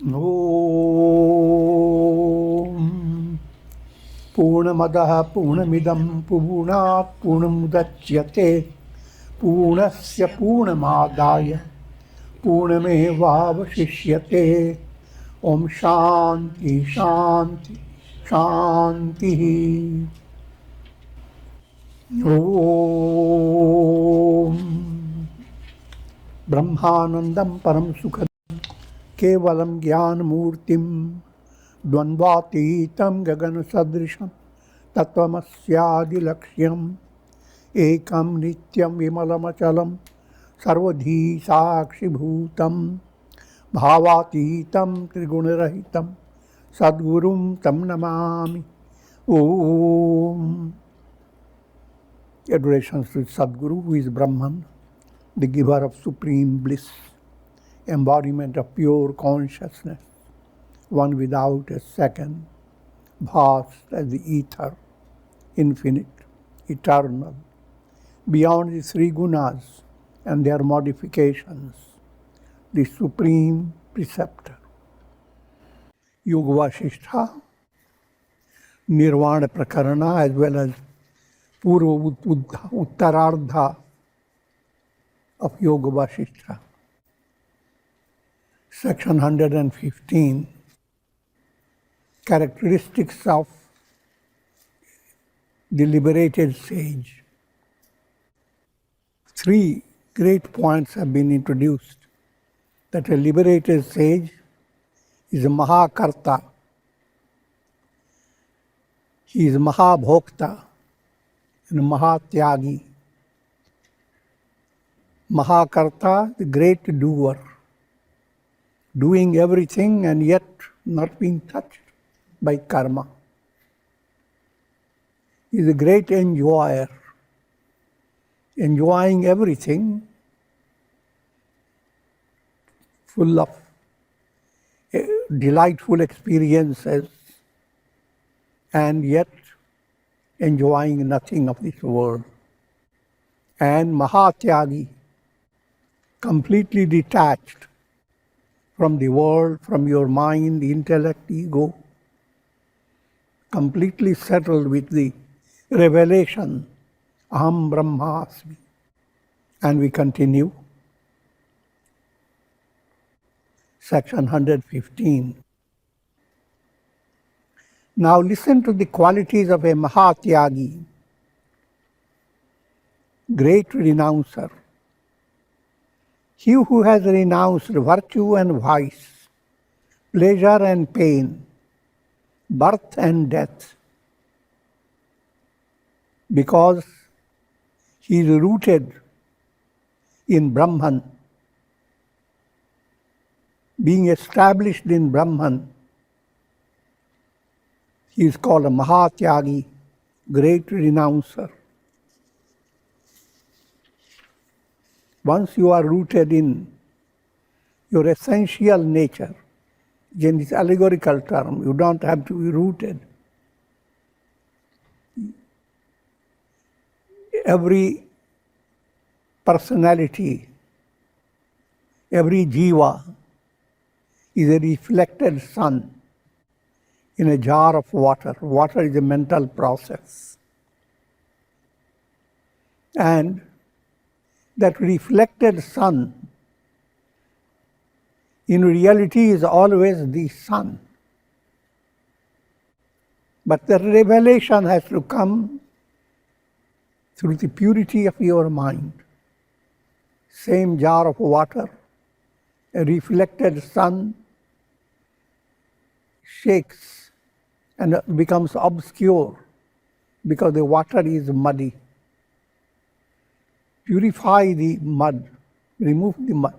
Om Purnamadaha Purnamidam Purnat Purnamudachyate Purnasya Purnamadaya Purnamevavashishyate. Om Shanti Shanti Shanti. Om Brahmanandam Param Sukhadam Kevalam Jnanamurtim Dvandvatītam Gagana Sadrisham Tattvamasya Laksham Ekam Nityam Vimalamachalam Sarvadhi Sakshi Bhutam Bhavatītam Trigunarahitam Sadgurum Tam Namami. Om. Adorations to Sadguru, who is Brahman, the giver of supreme bliss, embodiment of pure consciousness, one without a second, vast as the ether, infinite, eternal, beyond the three gunas and their modifications, the supreme preceptor. Yoga Vasistha, Nirvana Prakarana, as well as Uttarardha of Yoga Vasistha. Section 115, characteristics of the liberated sage. Three great points have been introduced. That a liberated sage is a Mahākartā. He is Mahābhoktā and Mahātyāgī. Mahākartā, the great doer, doing everything and yet not being touched by karma. He is a great enjoyer, enjoying everything, full of delightful experiences, and yet enjoying nothing of this world. And Mahātyāgī, completely detached from the world, from your mind, intellect, ego, completely settled with the revelation, Aham Brahmasmi. And we continue. Section 115. Now listen to the qualities of a Mahātyāgī, great renouncer. He who has renounced virtue and vice, pleasure and pain, birth and death, because he is rooted in Brahman, being established in Brahman, he is called a Mahātyāgī, great renouncer. Once you are rooted in your essential nature, in this allegorical term, you don't have to be rooted. Every personality, every jiva is a reflected sun in a jar of water. Water is a mental process. And that reflected sun in reality is always the sun. But the revelation has to come through the purity of your mind. Same jar of water, a reflected sun shakes and becomes obscure because the water is muddy. Purify the mud, remove the mud.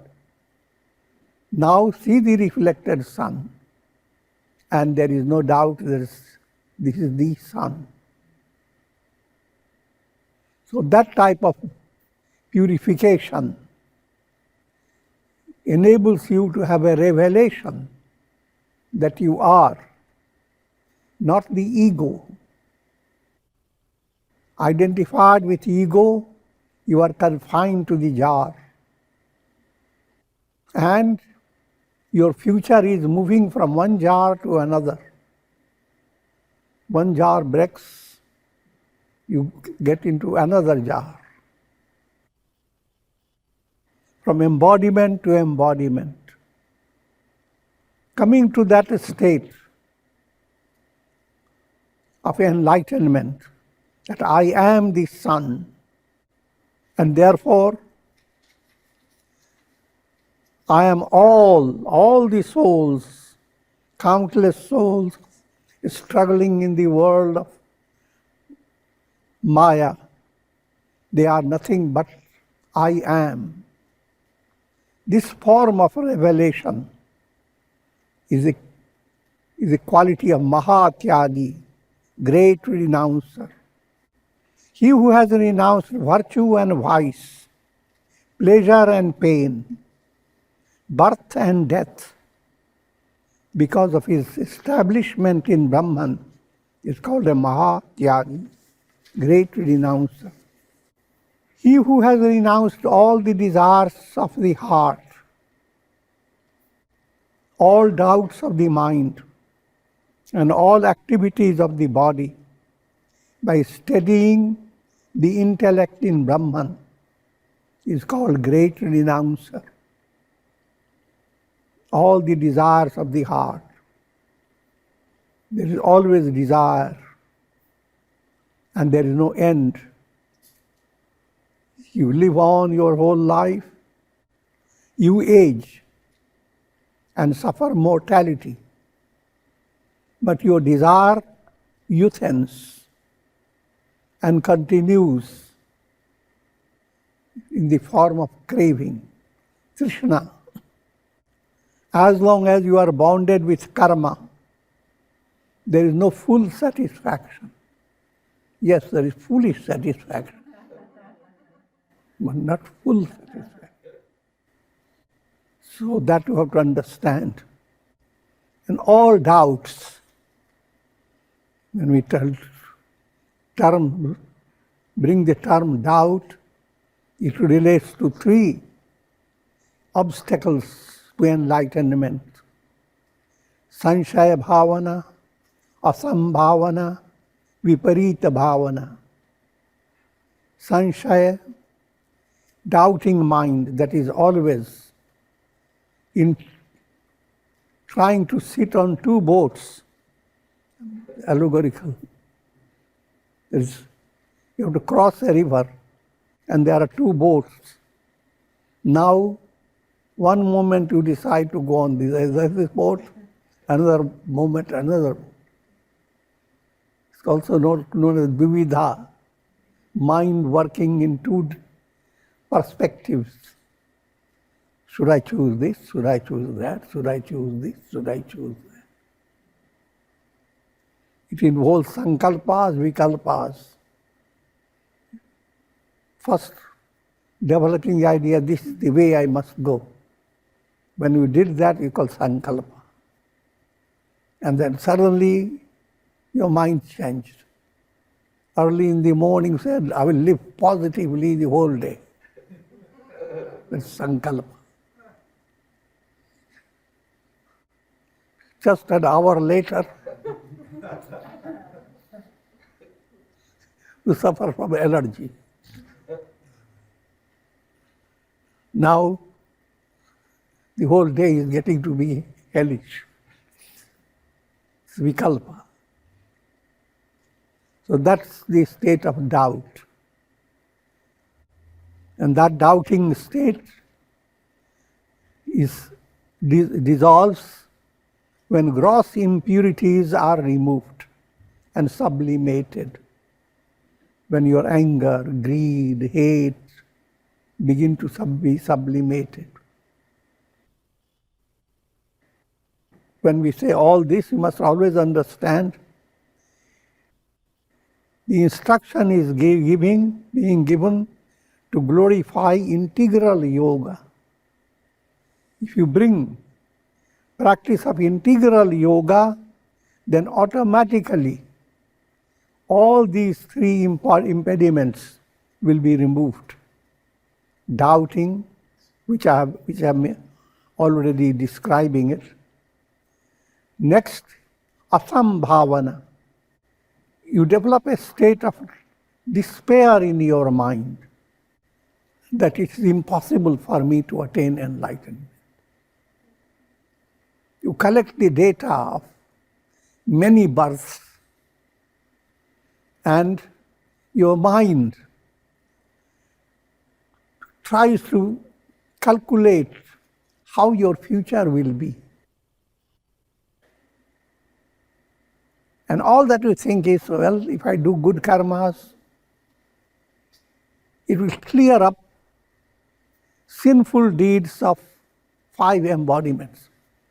Now see the reflected sun, and there is no doubt this is the sun. So that type of purification enables you to have a revelation that you are not the ego. Identified with ego, you are confined to the jar. And Your future is moving from one jar to another. One jar breaks, you get into another jar. From embodiment to embodiment. Coming to that state of enlightenment, that I am the sun, and therefore I am all the souls, countless souls struggling in the world of Maya. They are nothing but I am. This form of revelation is a quality of Mahatyagi, great renouncer. He who has renounced virtue and vice, pleasure and pain, birth and death, because of his establishment in Brahman, is called a Mahatyagi, great renouncer. He who has renounced all the desires of the heart, all doubts of the mind, and all activities of the body, by steadying the intellect in Brahman, is called great renouncer. All the desires of the heart. There is always desire, and there is no end. You live on your whole life, you age and suffer mortality, but your desire youthens and continues in the form of craving, Krishna. As long as you are bounded with karma, there is no full satisfaction. Yes, there is foolish satisfaction, but not full satisfaction. So that you have to understand. And all doubts, when we bring the term doubt, it relates to three obstacles to enlightenment: sanshaya bhavana, asambhavana, viparita bhavana. Sanshaya, doubting mind that is always in trying to sit on two boats, allegorical. You have to cross a river and there are two boats. Now, one moment you decide to go on this boat, another moment another boat. It's also known as vividha, mind working in two perspectives. Should I choose this? Should I choose that? Should I choose this? Should I choose that? It involves sankalpas, vikalpas. First, developing the idea, this is the way I must go. When you did that, you call sankalpa. And then suddenly, your mind changed. Early in the morning, you said, I will live positively the whole day. That's sankalpa. Just an hour later, you suffer from allergy. Now, the whole day is getting to be hellish. It's vikalpa. So that's the state of doubt. And that doubting state dissolves when gross impurities are removed and sublimated. When your anger, greed, hate begin to be sublimated. When we say all this, you must always understand the instruction is being given to glorify integral yoga. If you bring practice of integral yoga, then automatically all these three impediments will be removed. Doubting, which I have already describing it. Next, asambhavana. You develop a state of despair in your mind that it is impossible for me to attain enlightenment. You collect the data of many births, and your mind tries to calculate how your future will be. And all that you think is, well, if I do good karmas, it will clear up sinful deeds of 5 embodiments.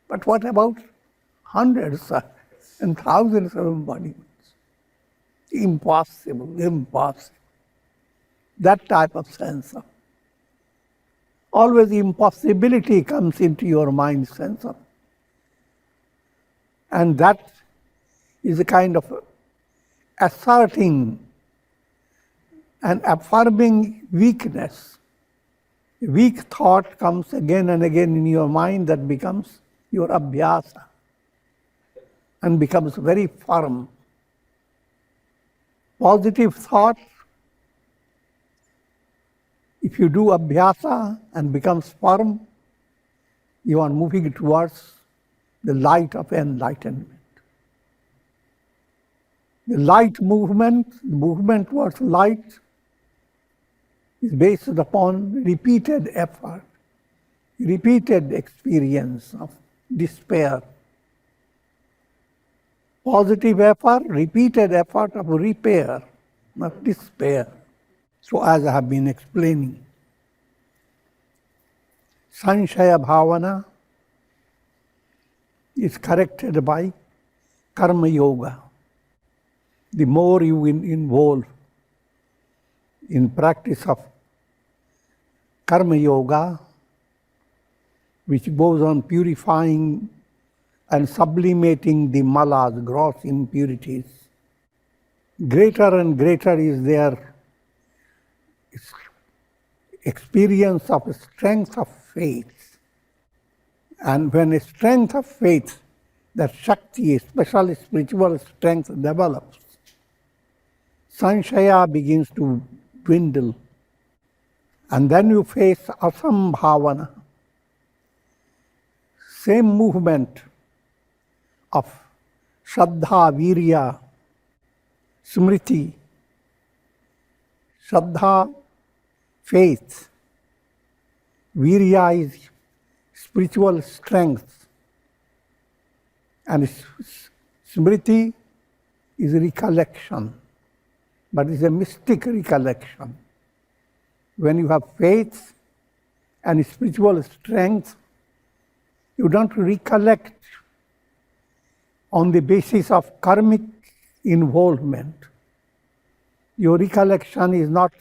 But what about hundreds and thousands of embodiments? Impossible, impossible. That type of sense of. Always impossibility comes into your mind sense of. And that is a kind of asserting and affirming weakness. Weak thought comes again and again in your mind that becomes your abhyasa and becomes very firm. Positive thought, if you do abhyasa and becomes firm, you are moving towards the light of enlightenment. The light movement, the movement towards light, is based upon repeated effort, repeated experience of despair. Positive effort, repeated effort of repair, not despair. So as I have been explaining, Sanshaya Bhavana is corrected by Karma Yoga. The more you involve in practice of Karma Yoga, which goes on purifying and sublimating the malas, gross impurities, greater and greater is their experience of strength of faith. And when a strength of faith, that Shakti, special spiritual strength develops, Sanshaya begins to dwindle. And then you face Asambhavana, same movement of Shraddha, Virya, Smriti. Shraddha, faith. Virya is spiritual strength. And Smriti is recollection, but it's a mystic recollection. When you have faith and spiritual strength, you don't recollect on the basis of karmic involvement. Your recollection is not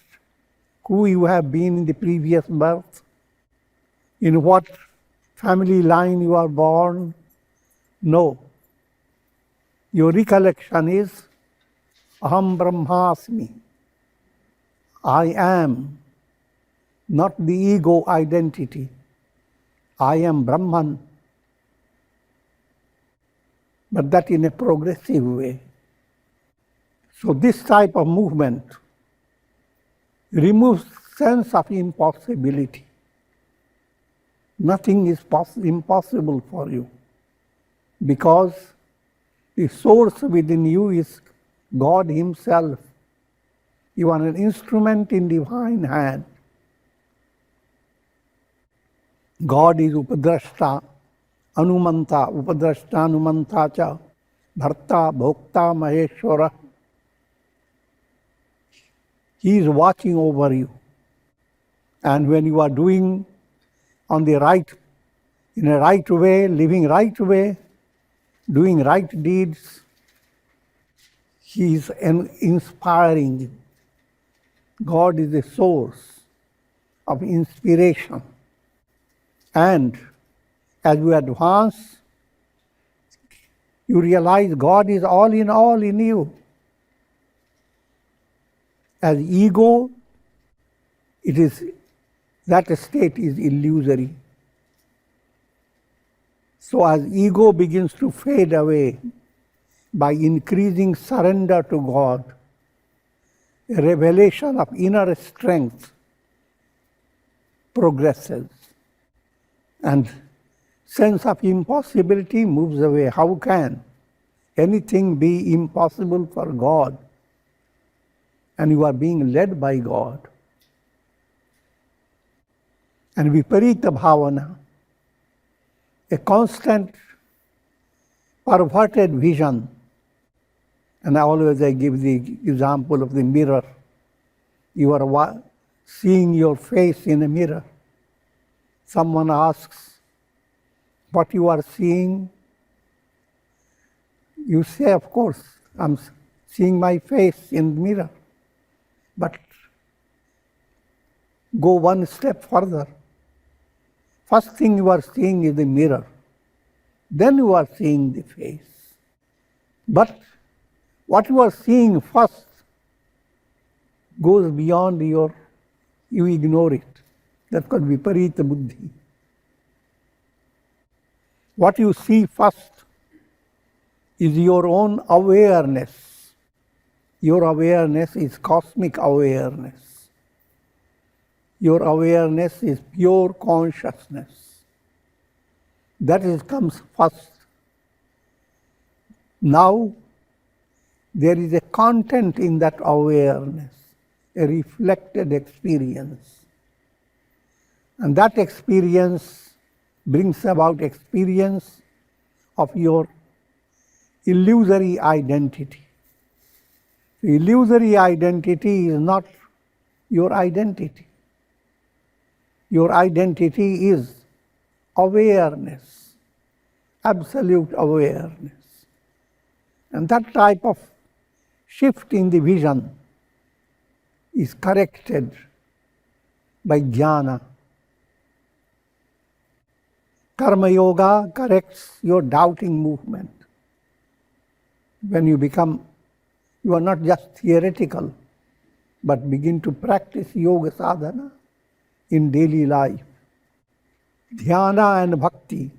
who you have been in the previous birth, in what family line you are born. No. Your recollection is Aham Brahmasmi. I am, not the ego identity. I am Brahman. But that in a progressive way. So this type of movement removes sense of impossibility. Nothing is impossible for you, because the source within you is God Himself. You are an instrument in divine hand. God is Upadrashta, Anumanta, Upadrashta, Anumanta cha, Bharta, Bhokta, Maheshwara. He is watching over you. And when you are doing on the right, in a right way, living right way, doing right deeds, He is inspiring you. God is the source of inspiration. And as you advance, you realize God is all in you. As ego, that state is illusory. So as ego begins to fade away by increasing surrender to God, a revelation of inner strength progresses and sense of impossibility moves away. How can anything be impossible for God? And you are being led by God. And viparita bhavana, a constant perverted vision. And always I give the example of the mirror. You are seeing your face in a mirror. Someone asks what you are seeing. You say, of course, I'm seeing my face in the mirror. But go one step further. First thing you are seeing is the mirror. Then you are seeing the face. But what you are seeing first goes beyond you ignore it. That's called viparita buddhi. What you see first is your own awareness. Your awareness is cosmic awareness. Your awareness is pure consciousness. That comes first. Now, there is a content in that awareness, a reflected experience. And that experience brings about experience of your illusory identity. The illusory identity is not your identity. Your identity is awareness, absolute awareness. And that type of shift in the vision is corrected by jnana. Karma yoga corrects your doubting movement. When you are not just theoretical, but begin to practice yoga sadhana in daily life. Dhyana and bhakti,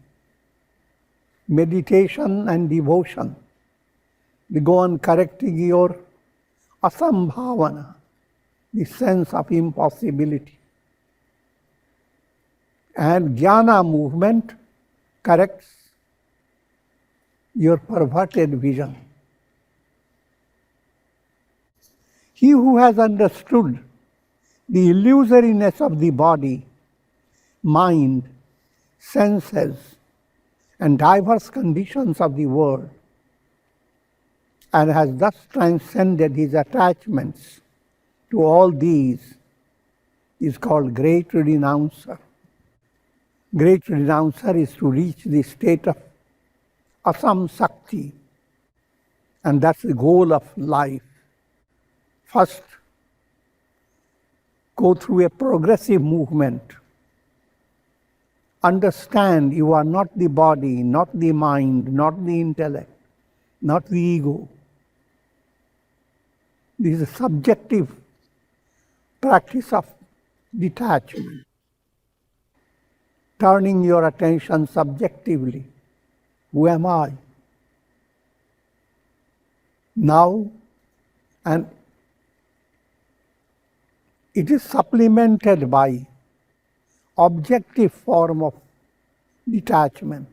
meditation and devotion, they go on correcting your asambhavana, the sense of impossibility. And jnana movement corrects your perverted vision. He who has understood the illusoriness of the body, mind, senses, and diverse conditions of the world, and has thus transcended his attachments to all these, is called great renouncer. Great renouncer is to reach the state of asamsakti, and that's the goal of life. First, go through a progressive movement. Understand you are not the body, not the mind, not the intellect, not the ego. This is a subjective practice of detachment. Turning your attention subjectively. Who am I? Now, and it is supplemented by objective form of detachment.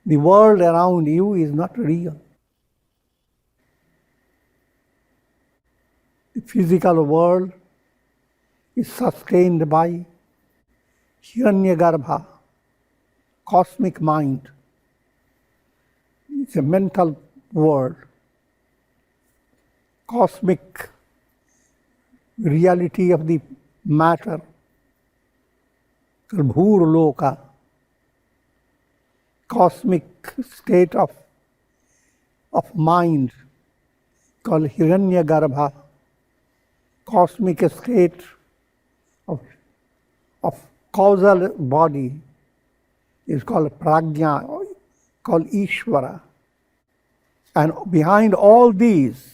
The world around you is not real. The physical world is sustained by Hiranyagarbha, cosmic mind. It's a mental world. Cosmic reality of the matter, Bhur Loka, cosmic state of mind called Hiranyagarbha, cosmic state of causal body is called Prajna, called Ishvara. And behind all these,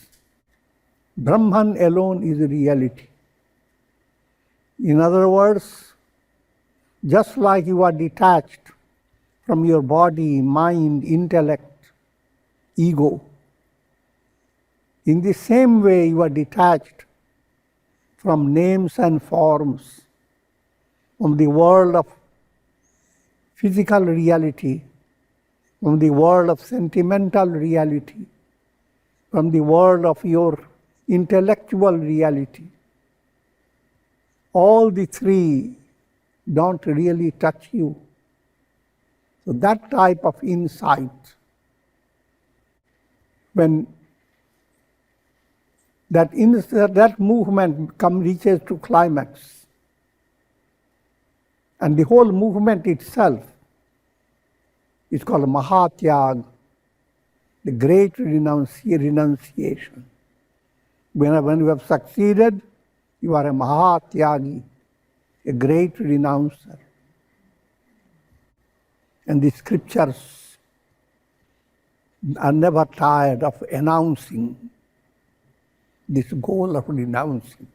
Brahman alone is reality. In other words, just like you are detached from your body, mind, intellect, ego. In the same way, you are detached from names and forms, from the world of physical reality, from the world of sentimental reality, from the world of your intellectual reality. All the three don't really touch you. So that type of insight, when that movement reaches to climax, and the whole movement itself is called Mahatyagi, the great renunciation. When you have succeeded, you are a Mahatyagi, a great renouncer. And the scriptures are never tired of announcing this goal of renouncing.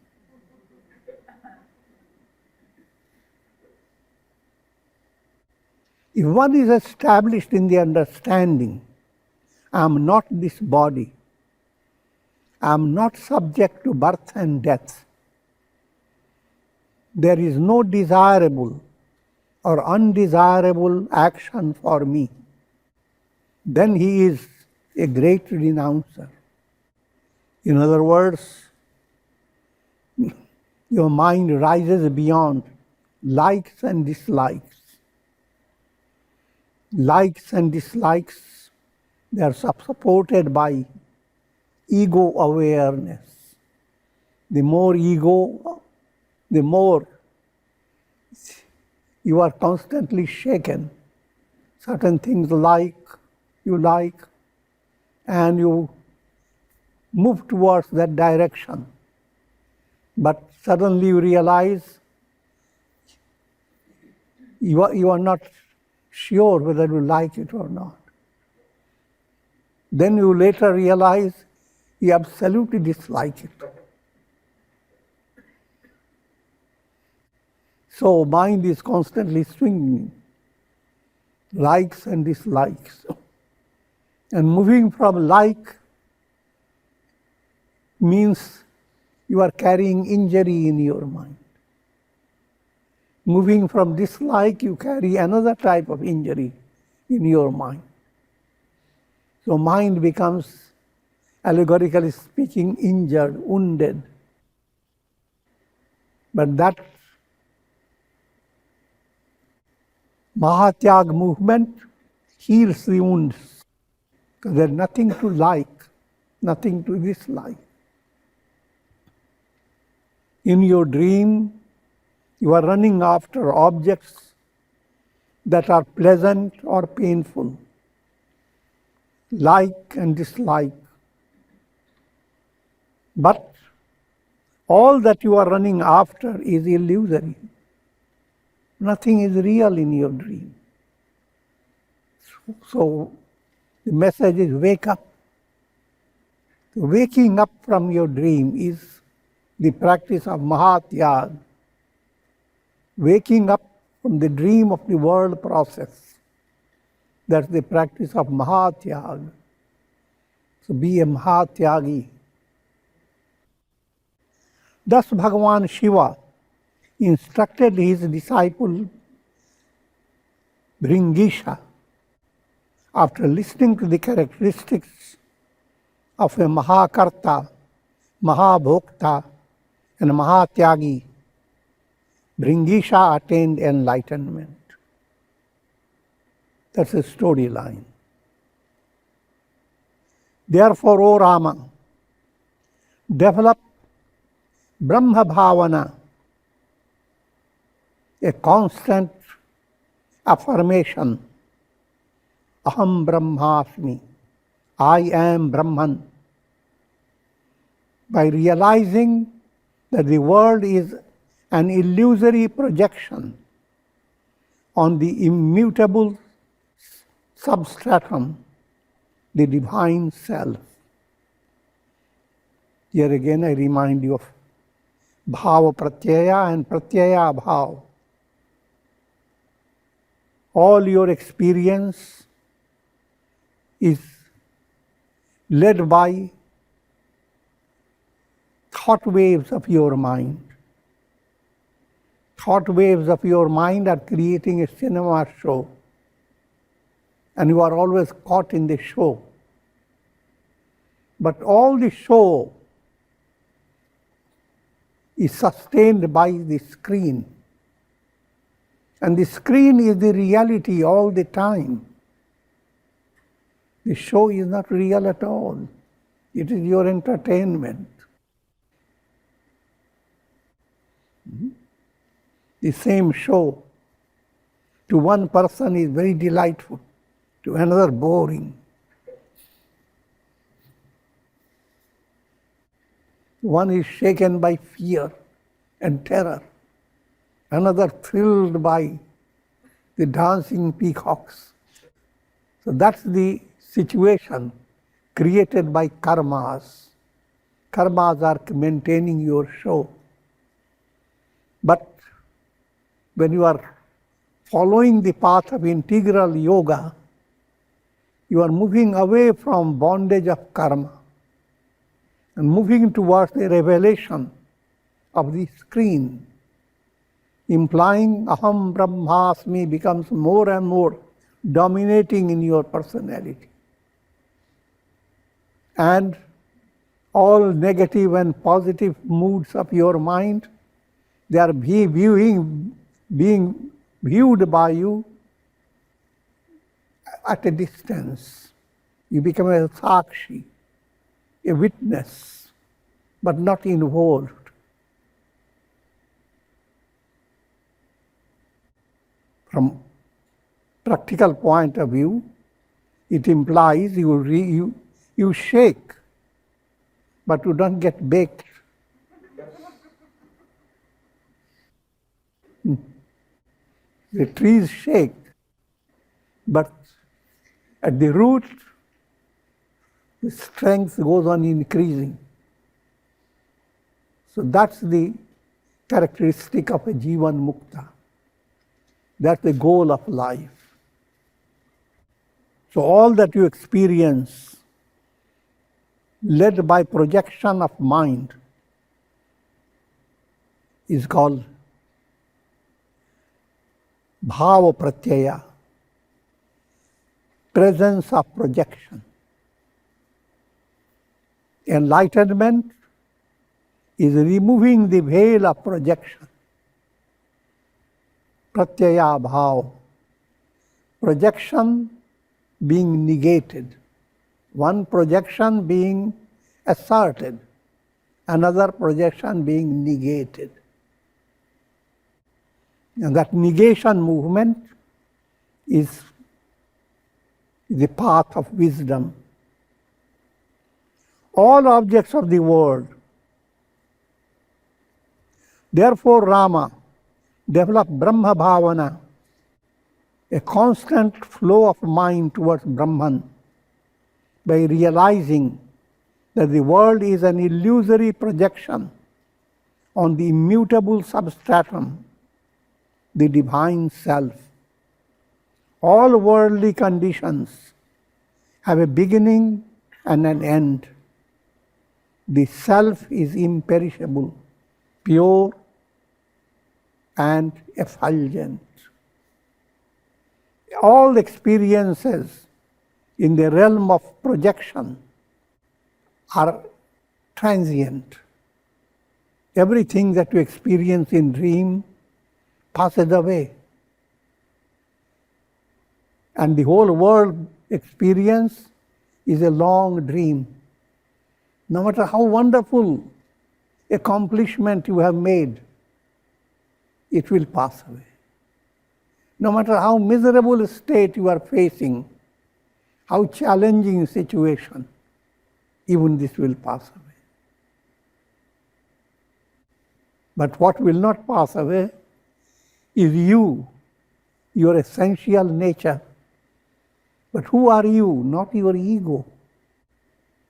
If one is established in the understanding, I am not this body, I am not subject to birth and death, there is no desirable or undesirable action for me, then he is a great renouncer. In other words, your mind rises beyond likes and dislikes. Likes and dislikes, they are supported by ego awareness. The more ego, the more you are constantly shaken. Certain things you like, and you move towards that direction. But suddenly you realize you are not sure whether you like it or not. Then you later realize you absolutely dislike it. So mind is constantly swinging, likes and dislikes. And moving from like means you are carrying injury in your mind. Moving from dislike, you carry another type of injury in your mind. So mind becomes, allegorically speaking, injured, wounded. But that Mahatyagi movement heals the wounds, because there's nothing to like, nothing to dislike. In your dream, you are running after objects that are pleasant or painful, like and dislike. But all that you are running after is illusory. Nothing is real in your dream. So the message is wake up. Waking up from your dream is the practice of Mahatyagi. Waking up from the dream of the world process, that's the practice of Mahatyagi. So be a Mahatyagi. Thus Bhagavan Shiva instructed his disciple Bhringisha, after listening to the characteristics of a Mahākartā, Mahābhoktā, and Mahātyāgī, Bhringisha attained enlightenment. That's a storyline. Therefore, O Rama, develop Brahma Bhavana, a constant affirmation, Aham Brahmasmi, I am Brahman, by realizing that the world is an illusory projection on the immutable substratum, the divine self. Here again I remind you of Bhava Pratyaya and Pratyaya Bhava. all your experience is led by thought waves of your mind. Thought waves of your mind are creating a cinema show, and you are always caught in the show. But all the show is sustained by the screen. And the screen is the reality all the time. The show is not real at all. It is your entertainment. The same show to one person is very delightful, to another boring. One is shaken by fear and terror, another thrilled by the dancing peacocks. So that's the situation created by karmas. Karmas are maintaining your show. But when you are following the path of integral yoga, you are moving away from bondage of karma and moving towards the revelation of the screen, implying Aham Brahmasmi becomes more and more dominating in your personality. And all negative and positive moods of your mind, they are being viewed by you at a distance. You become a sakshi, a witness, but not involved. From practical point of view, it implies you shake, but you don't get baked. The trees shake, but at the root, the strength goes on increasing. So that's the characteristic of a Jivan Mukta. That's the goal of life. So all that you experience, led by projection of mind, is called bhava pratyaya, presence of projection. Enlightenment is removing the veil of projection. Pratyaya bhava, projection being negated, one projection being asserted, another projection being negated. And that negation movement is the path of wisdom. All objects of the world, therefore Rama developed Brahma Bhavana, a constant flow of mind towards Brahman, by realizing that the world is an illusory projection on the immutable substratum, the divine self. All worldly conditions have a beginning and an end. The self is imperishable, pure and effulgent. All experiences in the realm of projection are transient. Everything that you experience in dream passes away. And the whole world experience is a long dream. No matter how wonderful accomplishment you have made, it will pass away. No matter how miserable state you are facing, how challenging situation, even this will pass away. But what will not pass away is you, your essential nature. But who are you? Not your ego.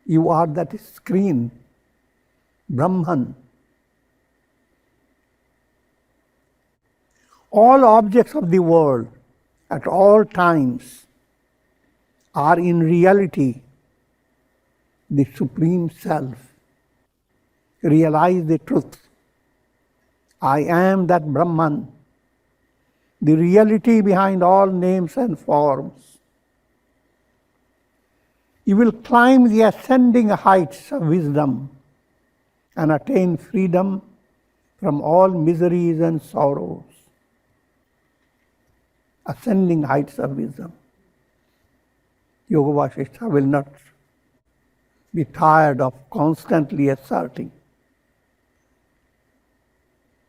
You are that screen, Brahman. All objects of the world at all times are in reality the Supreme Self. Realize the truth. I am that Brahman, the reality behind all names and forms. You will climb the ascending heights of wisdom and attain freedom from all miseries and sorrows. Ascending heights of wisdom. Yoga Vasistha will not be tired of constantly asserting.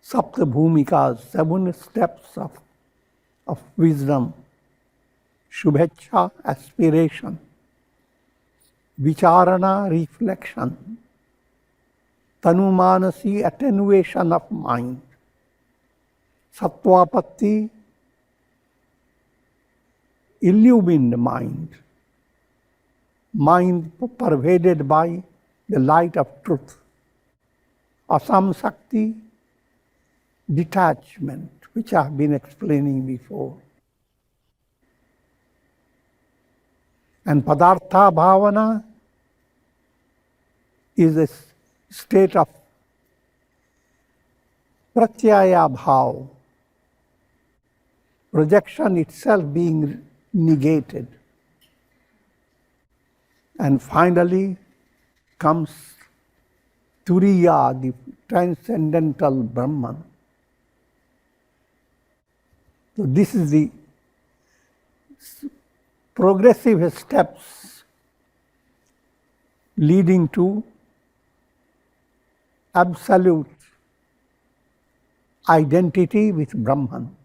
Sapta Bhumikas, 7 steps of wisdom. Shubhecha, aspiration. Vicharana, reflection. Tanumanasi, attenuation of mind. Sattvapatti, illumined mind. Mind pervaded by the light of truth. Asamsakti, detachment, which I have been explaining before. And Padartha Bhavana is a state of pratyaya bhav, projection itself being negated. And finally comes Turiya, the transcendental Brahman. So this is the progressive steps leading to absolute identity with Brahman.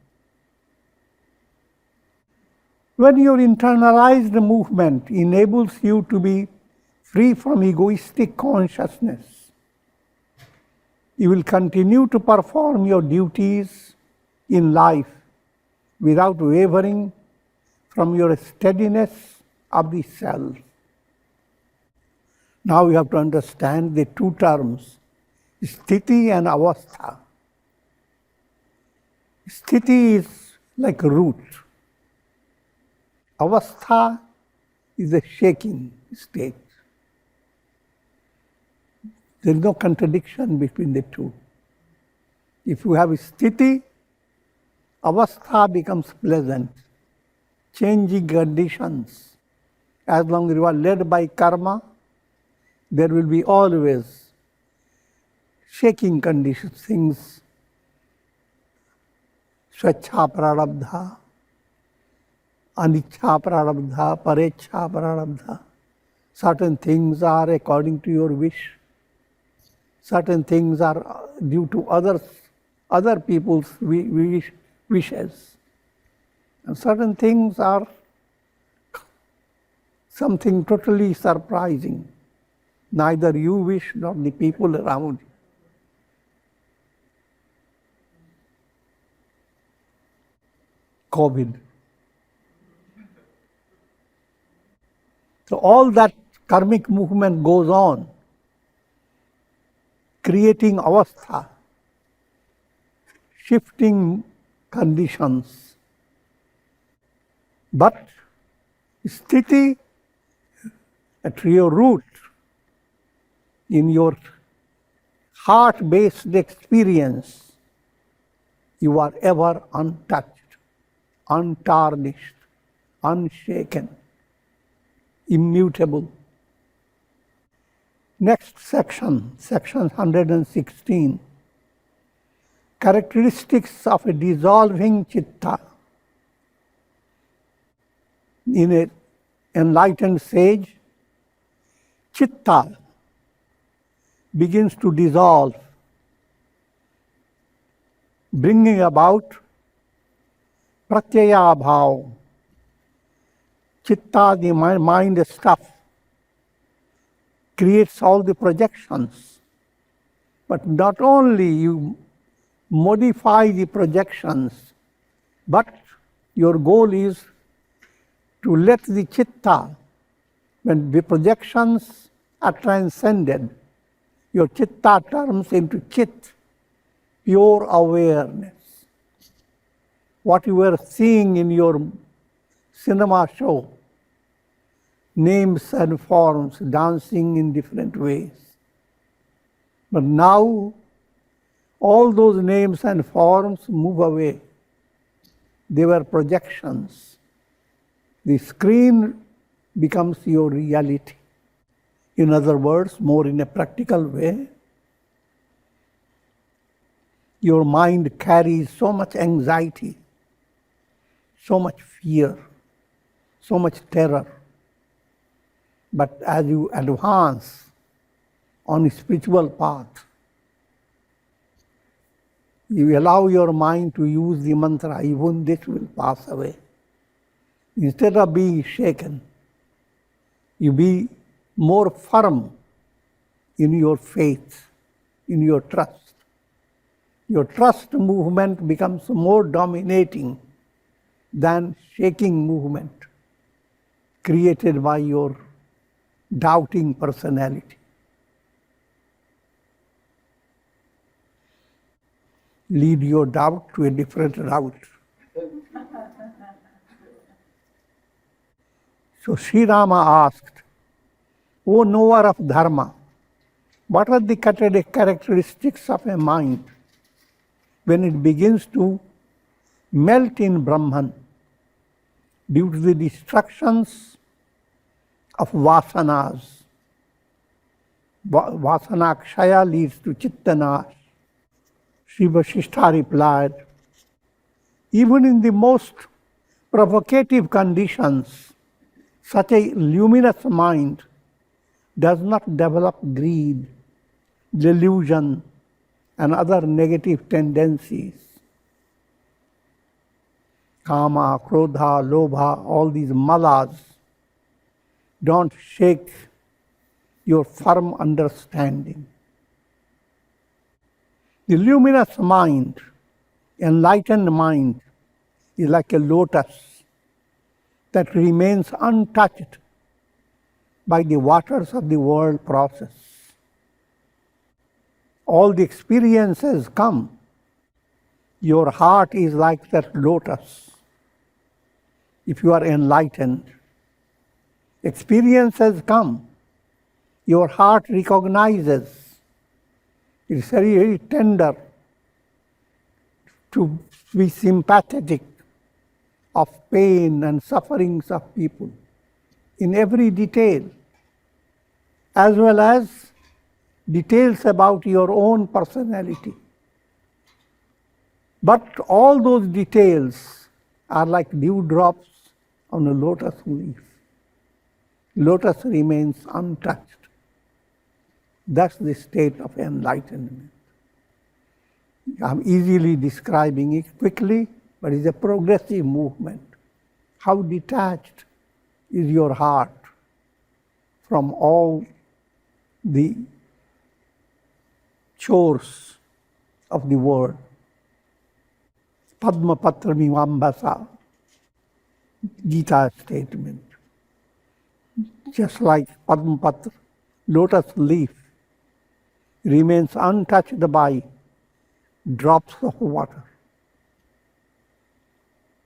When your internalized movement enables you to be free from egoistic consciousness, you will continue to perform your duties in life without wavering from your steadiness of the self. Now we have to understand the 2 terms, sthiti and avastha. Sthiti is like a root. Avastha is a shaking state. There is no contradiction between the 2. If you have sthiti, avastha becomes pleasant, changing conditions. As long as you are led by karma, there will be always shaking conditions, things, swacha prarabdha, aniccha prarabdha, parecha prarabdha. Certain things are according to your wish. Certain things are due to other people's wishes. And certain things are something totally surprising. Neither you wish nor the people around you. COVID. So all that karmic movement goes on, creating avastha, shifting conditions. But sthiti at your root, in your heart-based experience, you are ever untouched, untarnished, unshaken, immutable. Next section, section 116. Characteristics of a dissolving citta. In an enlightened sage, citta begins to dissolve, bringing about pratyaya bhav. Citta, the mind stuff, creates all the projections. But not only you modify the projections, but your goal is to let the citta, when the projections are transcended, your citta turns into chit, pure awareness. What you were seeing in your cinema show, names and forms dancing in different ways. But now, all those names and forms move away. They were projections. The screen becomes your reality. In other words, more in a practical way, your mind carries so much anxiety, so much fear, so much terror. But as you advance on a spiritual path, you allow your mind to use the mantra, even this will pass away. Instead of being shaken, you be more firm in your faith, in your trust. Your trust movement becomes more dominating than shaking movement created by your doubting personality. Lead your doubt to a different route. So Sri Rama asked, O knower of dharma, what are the characteristics of a mind when it begins to melt in Brahman due to the destructions of vasanas? Vasana kshaya leads to chittanash. Sri Vasistha replied, even in the most provocative conditions, such a luminous mind does not develop greed, delusion, and other negative tendencies. Kama, krodha, lobha, all these malas don't shake your firm understanding. The luminous mind, enlightened mind, is like a lotus that remains untouched by the waters of the world process. All the experiences come. Your heart is like that lotus. If you are enlightened, experiences come. Your heart recognizes. It's very, very tender to be sympathetic of pain and sufferings of people in every detail, as well as details about your own personality. But all those details are like dewdrops on a lotus leaf. Lotus remains untouched. That's the state of enlightenment. I'm easily describing it quickly, but it's a progressive movement. How detached is your heart from all the chores of the world? Padma Patra Mivambasa, Gita statement. Just like Padma Patra, lotus leaf remains untouched by drops of water.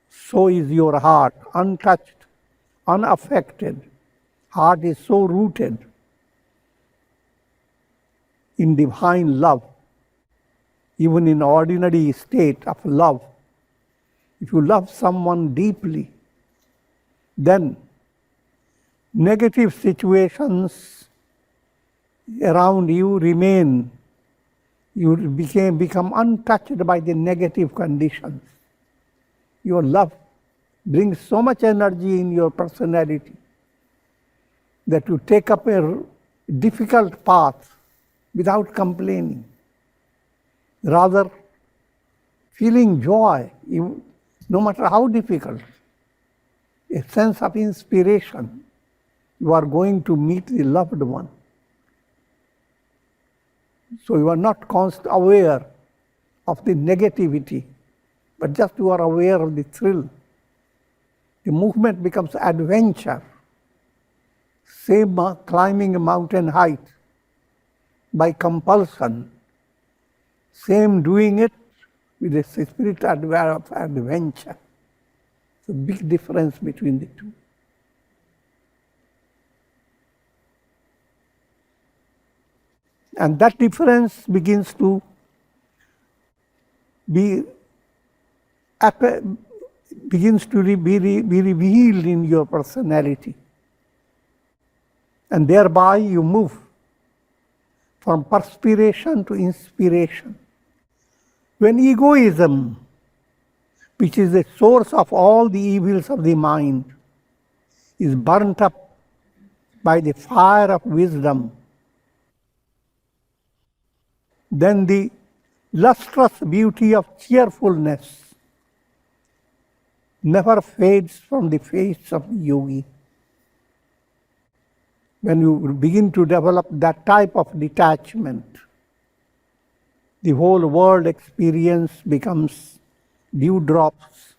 So is your heart, untouched, unaffected. Heart is so rooted in divine love, even in ordinary state of love. If you love someone deeply, then negative situations around you remain. You become untouched by the negative conditions. Your love brings so much energy in your personality that you take up a difficult path without complaining. Rather, feeling joy, no matter how difficult, a sense of inspiration. You are going to meet the loved one. So you are not constantly aware of the negativity, but just you are aware of the thrill. The movement becomes adventure. Same climbing a mountain height by compulsion. Same doing it with a spirit of adventure. It's a big difference between the two. And that difference begins to be revealed in your personality. And thereby you move from perspiration to inspiration. When egoism, which is the source of all the evils of the mind, is burnt up by the fire of wisdom, then the lustrous beauty of cheerfulness never fades from the face of the yogi. When you begin to develop that type of detachment, the whole world experience becomes dewdrops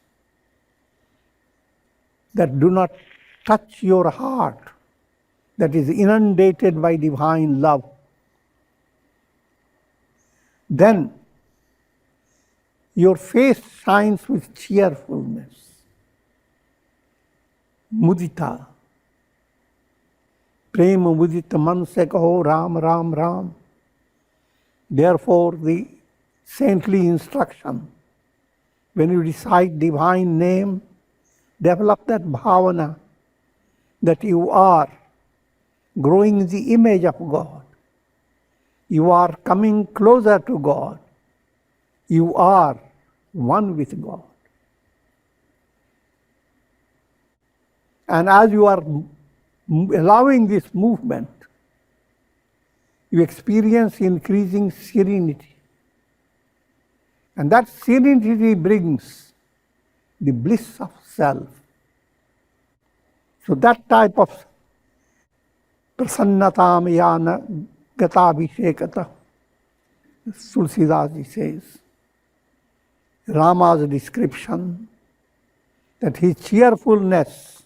that do not touch your heart, that is inundated by divine love. Then your face shines with cheerfulness, mudita. Prema mudita man se kaho Ram, Ram, Ram. Therefore, the saintly instruction, when you recite divine name, develop that bhavana that you are growing in the image of God. You are coming closer to God. You are one with God. And as you are allowing this movement, you experience increasing serenity. And that serenity brings the bliss of self. So that type of prasannatam yana gatabhishekata, Tulsidas says, Rama's description that his cheerfulness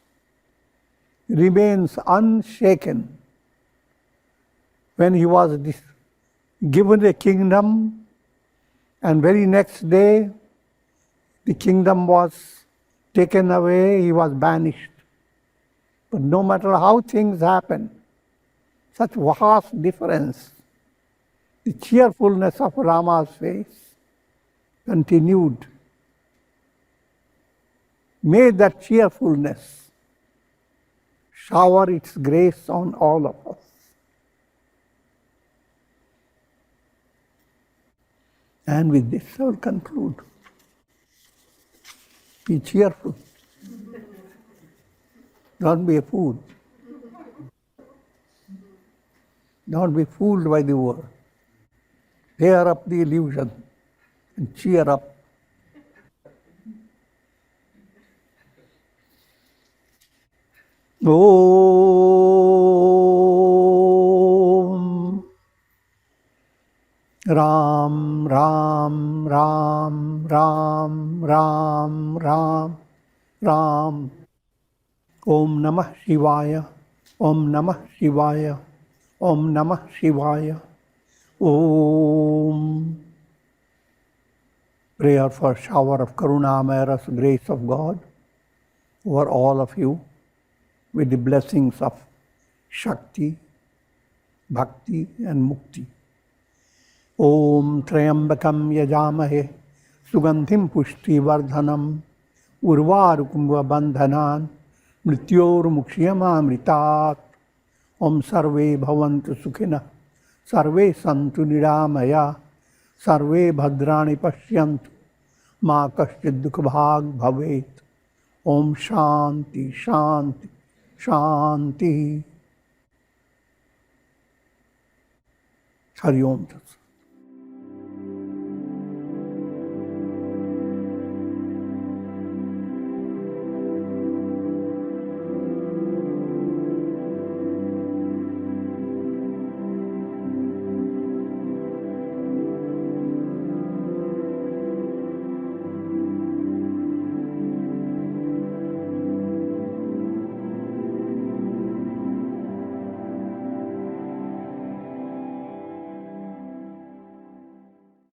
remains unshaken. When he was given a kingdom, and very next day the kingdom was taken away, he was banished. But no matter how things happen, such vast difference, the cheerfulness of Rama's face continued. May that cheerfulness shower its grace on all of us. And with this I will conclude. Be cheerful. Don't be a fool. Don't be fooled by the world. Tear up the illusion and cheer up. Om Ram Ram Ram Ram Ram Ram Ram. Om Namah Shivaya. Om Namah Shivaya. Om Namah Shivaya. Om. Prayer for shower of Karuna, mercy, grace of God over all of you, with the blessings of Shakti, Bhakti and Mukti. Om Trayambakam Yajamahe Sugandhim Pushti Vardhanam Urvarukumva Bandhanan Mrityor Mukshiyama Amritat. Om Sarve Bhavantu Sukhina Sarve Santu Niramaya Sarve Bhadrani Pashyantu Ma Kaschid Dukhabhag Bhavet. Om Shanti Shanti Shanti. Hari Om Tat Sat.